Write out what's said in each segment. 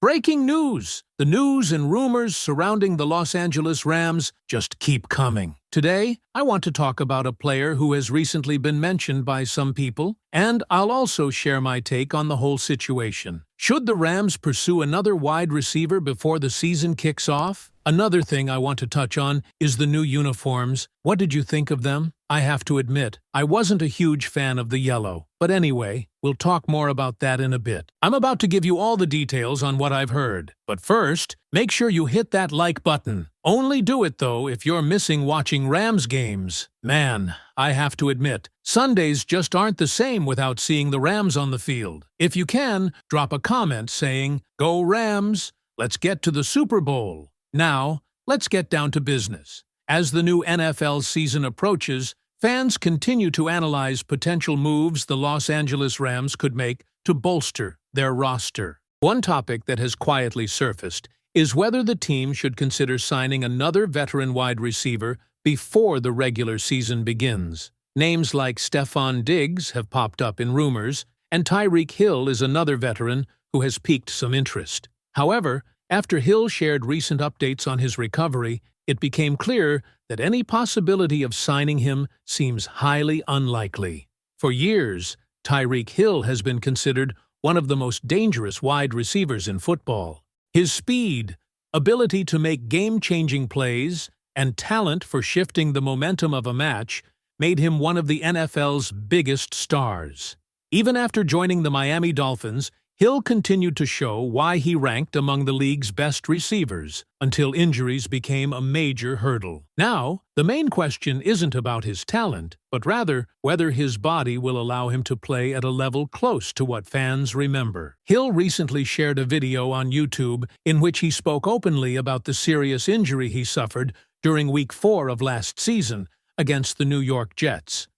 Breaking news! The news and rumors surrounding the Los Angeles Rams just keep coming. Today, I want to talk about a player who has recently been mentioned by some people, and I'll also share my take on the whole situation. Should the Rams pursue another wide receiver before the season kicks off? Another thing I want to touch on is the new uniforms. What did you think of them? I have to admit, I wasn't a huge fan of the yellow. But anyway, we'll talk more about that in a bit. I'm about to give you all the details on what I've heard. But first, make sure you hit that like button. Only do it, though, if you're missing watching Rams games. Man, I have to admit, Sundays just aren't the same without seeing the Rams on the field. If you can, drop a comment saying, "Go Rams! Let's get to the Super Bowl." Now, let's get down to business. As the new NFL season approaches, fans continue to analyze potential moves the Los Angeles Rams could make to bolster their roster. One topic that has quietly surfaced is whether the team should consider signing another veteran wide receiver before the regular season begins. Names like Stefon Diggs have popped up in rumors, and Tyreek Hill is another veteran who has piqued some interest. However, after Hill shared recent updates on his recovery, it became clear that any possibility of signing him seems highly unlikely. For years, Tyreek Hill has been considered one of the most dangerous wide receivers in football. His speed, ability to make game-changing plays, and talent for shifting the momentum of a match made him one of the NFL's biggest stars. Even after joining the Miami Dolphins, Hill continued to show why he ranked among the league's best receivers, until injuries became a major hurdle. Now, the main question isn't about his talent, but rather whether his body will allow him to play at a level close to what fans remember. Hill recently shared a video on YouTube in which he spoke openly about the serious injury he suffered during Week 4 of last season against the New York Jets.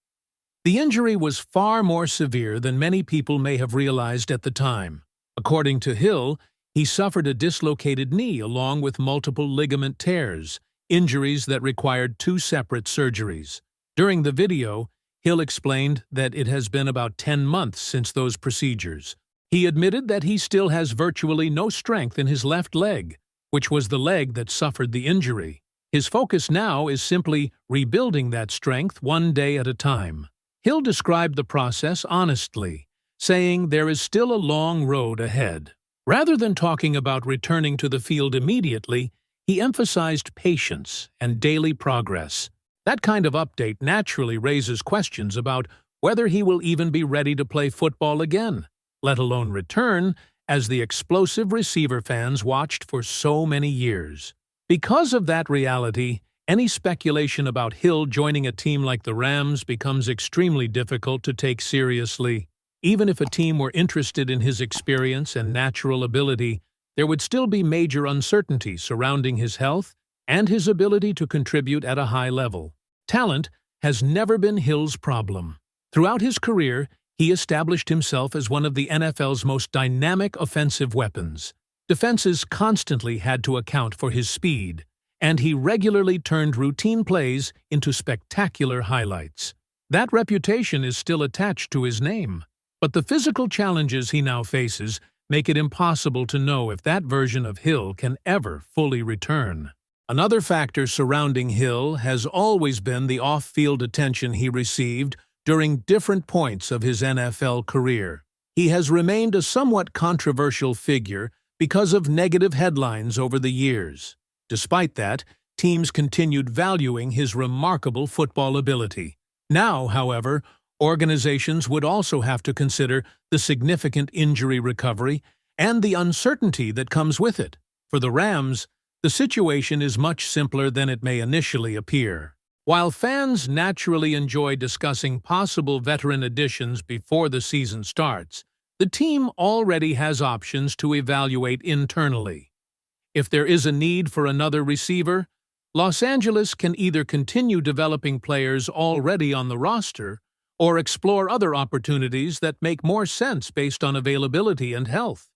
The injury was far more severe than many people may have realized at the time. According to Hill, he suffered a dislocated knee along with multiple ligament tears, injuries that required 2 separate surgeries. During the video, Hill explained that it has been about 10 months since those procedures. He admitted that he still has virtually no strength in his left leg, which was the leg that suffered the injury. His focus now is simply rebuilding that strength one day at a time. Hill described the process honestly, saying there is still a long road ahead. Rather than talking about returning to the field immediately, he emphasized patience and daily progress. That kind of update naturally raises questions about whether he will even be ready to play football again, let alone return as the explosive receiver fans watched for so many years. Because of that reality, any speculation about Hill joining a team like the Rams becomes extremely difficult to take seriously. Even if a team were interested in his experience and natural ability, there would still be major uncertainty surrounding his health and his ability to contribute at a high level. Talent has never been Hill's problem. Throughout his career, he established himself as one of the NFL's most dynamic offensive weapons. Defenses constantly had to account for his speed, and he regularly turned routine plays into spectacular highlights. That reputation is still attached to his name, but the physical challenges he now faces make it impossible to know if that version of Hill can ever fully return. Another factor surrounding Hill has always been the off-field attention he received during different points of his NFL career. He has remained a somewhat controversial figure because of negative headlines over the years. Despite that, teams continued valuing his remarkable football ability. Now, however, organizations would also have to consider the significant injury recovery and the uncertainty that comes with it. For the Rams, the situation is much simpler than it may initially appear. While fans naturally enjoy discussing possible veteran additions before the season starts, the team already has options to evaluate internally. If there is a need for another receiver, Los Angeles can either continue developing players already on the roster or explore other opportunities that make more sense based on availability and health.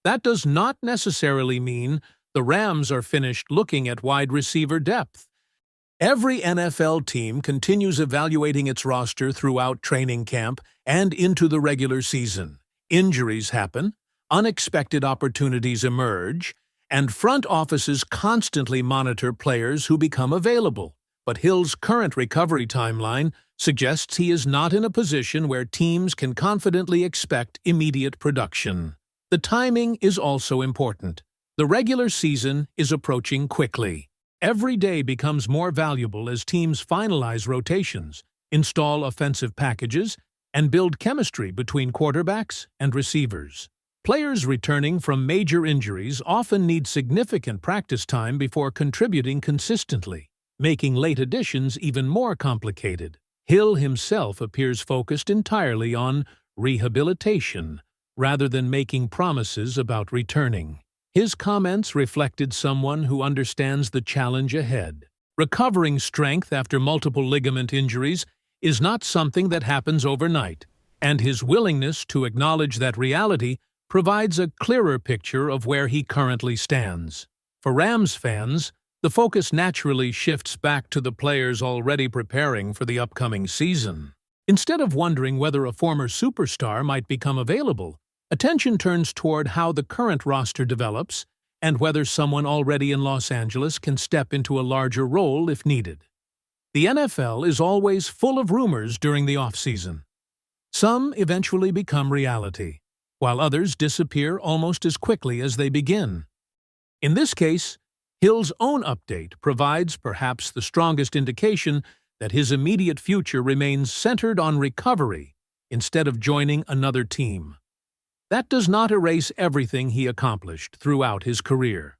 That does not necessarily mean the Rams are finished looking at wide receiver depth. Every NFL team continues evaluating its roster throughout training camp and into the regular season. Injuries happen, unexpected opportunities emerge, and front offices constantly monitor players who become available. But Hill's current recovery timeline suggests he is not in a position where teams can confidently expect immediate production. The timing is also important. The regular season is approaching quickly. Every day becomes more valuable as teams finalize rotations, install offensive packages, and build chemistry between quarterbacks and receivers. Players returning from major injuries often need significant practice time before contributing consistently, making late additions even more complicated. Hill himself appears focused entirely on rehabilitation rather than making promises about returning. His comments reflected someone who understands the challenge ahead. Recovering strength after multiple ligament injuries is not something that happens overnight, and his willingness to acknowledge that reality provides a clearer picture of where he currently stands. For Rams fans, the focus naturally shifts back to the players already preparing for the upcoming season. Instead of wondering whether a former superstar might become available, attention turns toward how the current roster develops and whether someone already in Los Angeles can step into a larger role if needed. The NFL is always full of rumors during the offseason. Some eventually become reality, while others disappear almost as quickly as they begin. In this case, Hill's own update provides perhaps the strongest indication that his immediate future remains centered on recovery instead of joining another team. That does not erase everything he accomplished throughout his career.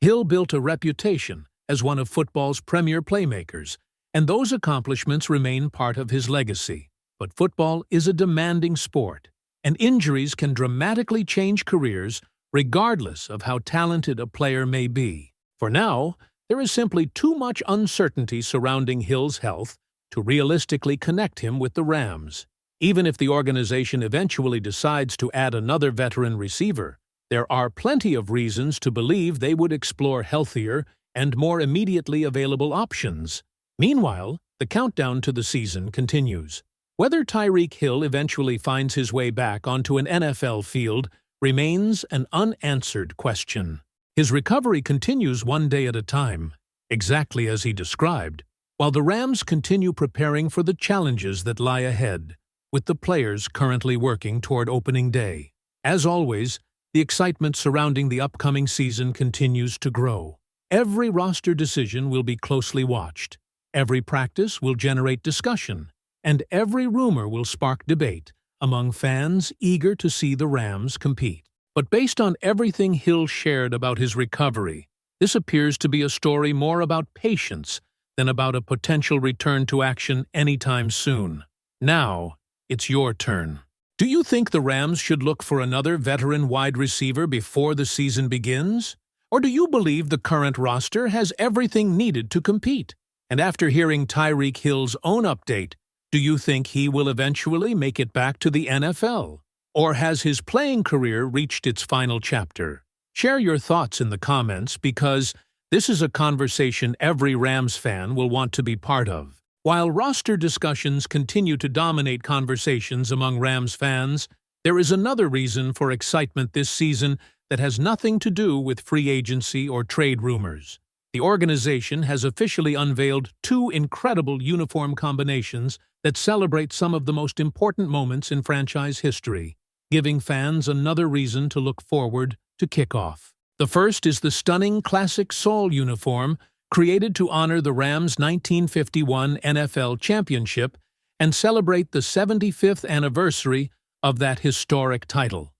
Hill built a reputation as one of football's premier playmakers, and those accomplishments remain part of his legacy. But football is a demanding sport, and injuries can dramatically change careers regardless of how talented a player may be. For now, there is simply too much uncertainty surrounding Hill's health to realistically connect him with the Rams. Even if the organization eventually decides to add another veteran receiver, there are plenty of reasons to believe they would explore healthier and more immediately available options. Meanwhile, the countdown to the season continues. Whether Tyreek Hill eventually finds his way back onto an NFL field remains an unanswered question. His recovery continues one day at a time, exactly as he described, while the Rams continue preparing for the challenges that lie ahead, with the players currently working toward opening day. As always, the excitement surrounding the upcoming season continues to grow. Every roster decision will be closely watched. Every practice will generate discussion, and every rumor will spark debate among fans eager to see the Rams compete. But based on everything Hill shared about his recovery, this appears to be a story more about patience than about a potential return to action anytime soon. Now, it's your turn. Do you think the Rams should look for another veteran wide receiver before the season begins? Or do you believe the current roster has everything needed to compete? And after hearing Tyreek Hill's own update, do you think he will eventually make it back to the NFL? Or has his playing career reached its final chapter? Share your thoughts in the comments because this is a conversation every Rams fan will want to be part of. While roster discussions continue to dominate conversations among Rams fans, there is another reason for excitement this season that has nothing to do with free agency or trade rumors. The organization has officially unveiled two incredible uniform combinations that celebrate some of the most important moments in franchise history, giving fans another reason to look forward to kickoff. The first is the stunning classic Sol uniform created to honor the Rams' 1951 NFL championship and celebrate the 75th anniversary of that historic title.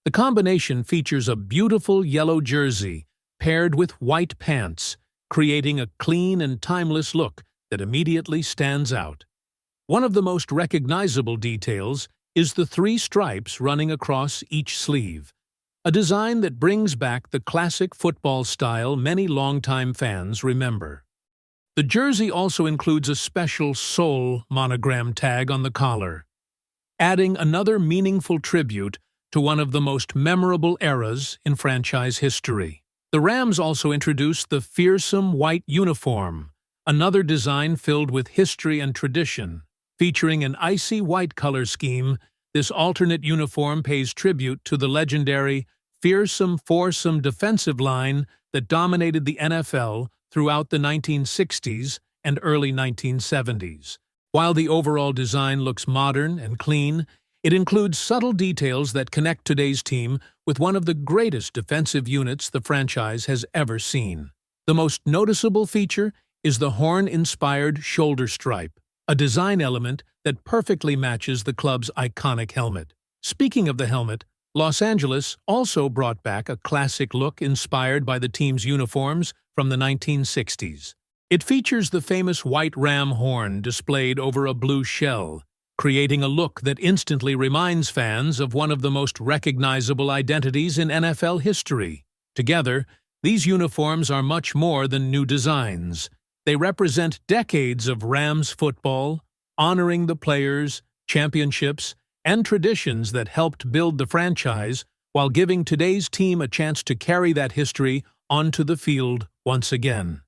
The combination features a beautiful yellow jersey paired with white pants, creating a clean and timeless look that immediately stands out. One of the most recognizable details is the 3 stripes running across each sleeve, a design that brings back the classic football style many longtime fans remember. The jersey also includes a special Sol monogram tag on the collar, adding another meaningful tribute to one of the most memorable eras in franchise history. The Rams also introduced the fearsome white uniform, another design filled with history and tradition, featuring an icy white color scheme This alternate uniform pays tribute to the legendary, fearsome foursome defensive line that dominated the NFL throughout the 1960s and early 1970s. While the overall design looks modern and clean, it includes subtle details that connect today's team with one of the greatest defensive units the franchise has ever seen. The most noticeable feature is the horn-inspired shoulder stripe, a design element that perfectly matches the club's iconic helmet. Speaking of the helmet, Los Angeles also brought back a classic look inspired by the team's uniforms from the 1960s. It features the famous white ram horn displayed over a blue shell, creating a look that instantly reminds fans of one of the most recognizable identities in NFL history. Together, these uniforms are much more than new designs. They represent decades of Rams football, honoring the players, championships, and traditions that helped build the franchise while giving today's team a chance to carry that history onto the field once again.